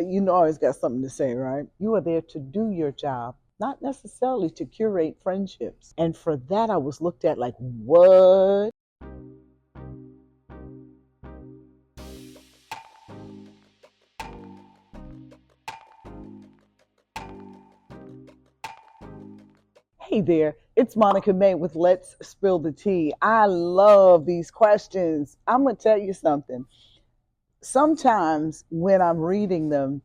You always got something to say, right? You are there to do your job, not necessarily to curate friendships. And for that, I was looked at like, what? Hey there, it's Monica May with Let's Spill the Tea. I love these questions. I'm going to tell you something. Sometimes when I'm reading them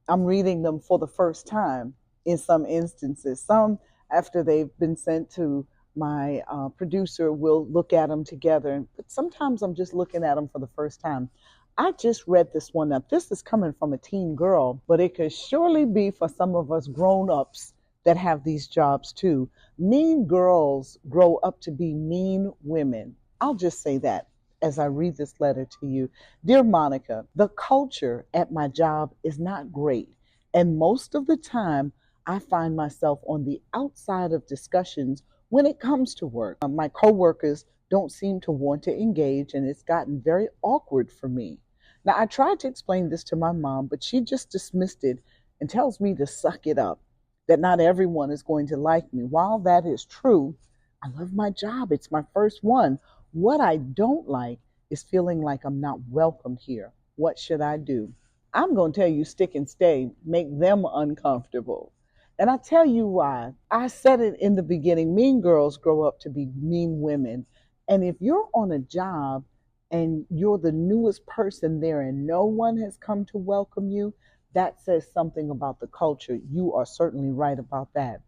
for the first time in some instances. Some, after they've been sent to my producer, will look at them together. But sometimes I'm just looking at them for the first time. I just read this one. Now, this is coming from a teen girl, but it could surely be for some of us grown ups that have these jobs too. Mean girls grow up to be mean women. I'll just say that as I read this letter to you. Dear Monica, the culture at my job is not great. And most of the time, I find myself on the outside of discussions when it comes to work. My coworkers don't seem to want to engage, and it's gotten very awkward for me. Now, I tried to explain this to my mom, but she just dismissed it and tells me to suck it up, that not everyone is going to like me. While that is true, I love my job. It's my first one. What I don't like is feeling like I'm not welcome here. What should I do? I'm going to tell you, stick and stay, make them uncomfortable. And I tell you why. I said it in the beginning, mean girls grow up to be mean women. And if you're on a job and you're the newest person there and no one has come to welcome you, that says something about the culture. You are certainly right about that.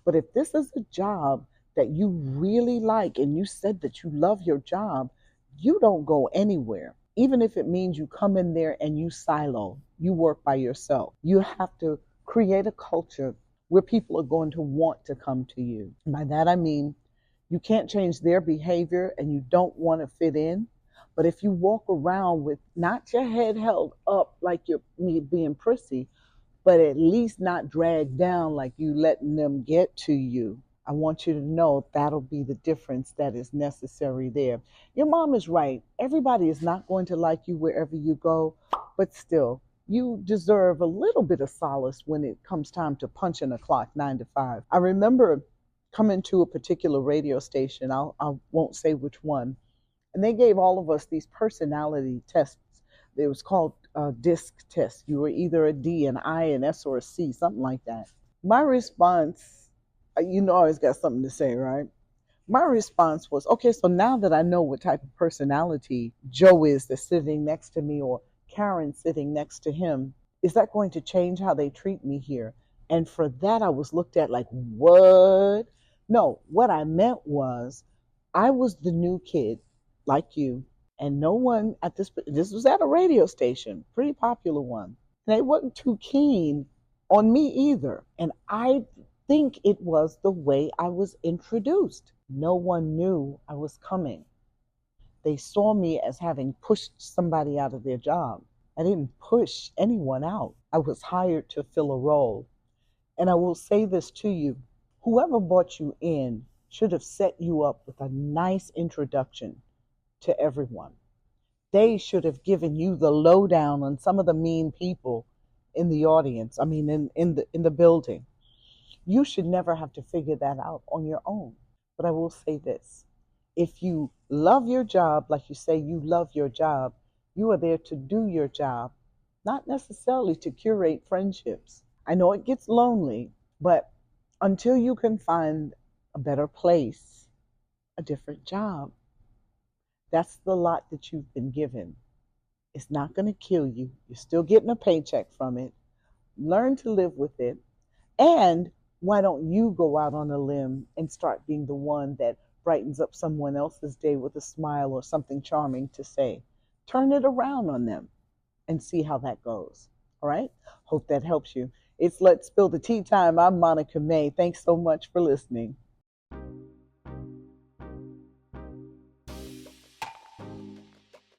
But if this is a job that you really like and you said that you love your job, you don't go anywhere. Even if it means you come in there and you silo, you work by yourself. You have to create a culture where people are going to want to come to you. By that I mean you can't change their behavior and you don't want to fit in. But if you walk around with not your head held up like you're being prissy, but at least not dragged down like you letting them get to you, I want you to know that'll be the difference that is necessary there. Your mom is right. Everybody is not going to like you wherever you go, but still, you deserve a little bit of solace when it comes time to punch in a clock 9 to 5. I remember coming to a particular radio station, I won't say which one, and they gave all of us these personality tests. It was called DISC test. You were either a D, an I, an S, or a C, something like that. My response, I always got something to say, right? My response was, okay, so now that I know what type of personality Joe is that's sitting next to me or Karen sitting next to him, is that going to change how they treat me here? And for that, I was looked at like, what? No, what I meant was I was the new kid like you, and no one at this was at a radio station, pretty popular one. And they wasn't too keen on me either. And I think it was the way I was introduced. No one knew I was coming. They saw me as having pushed somebody out of their job. I didn't push anyone out. I was hired to fill a role. And I will say this to you, whoever brought you in should have set you up with a nice introduction to everyone. They should have given you the lowdown on some of the mean people in the audience, in the building. You should never have to figure that out on your own. But I will say this, if you love your job, like you say you love your job, you are there to do your job, not necessarily to curate friendships. I know it gets lonely, but until you can find a better place, a different job, that's the lot that you've been given. It's not going to kill you. You're still getting a paycheck from it. Learn to live with it. And why don't you go out on a limb and start being the one that brightens up someone else's day with a smile or something charming to say? Turn it around on them and see how that goes. All right? Hope that helps you. It's Let's Spill the Tea time. I'm Monica May. Thanks so much for listening.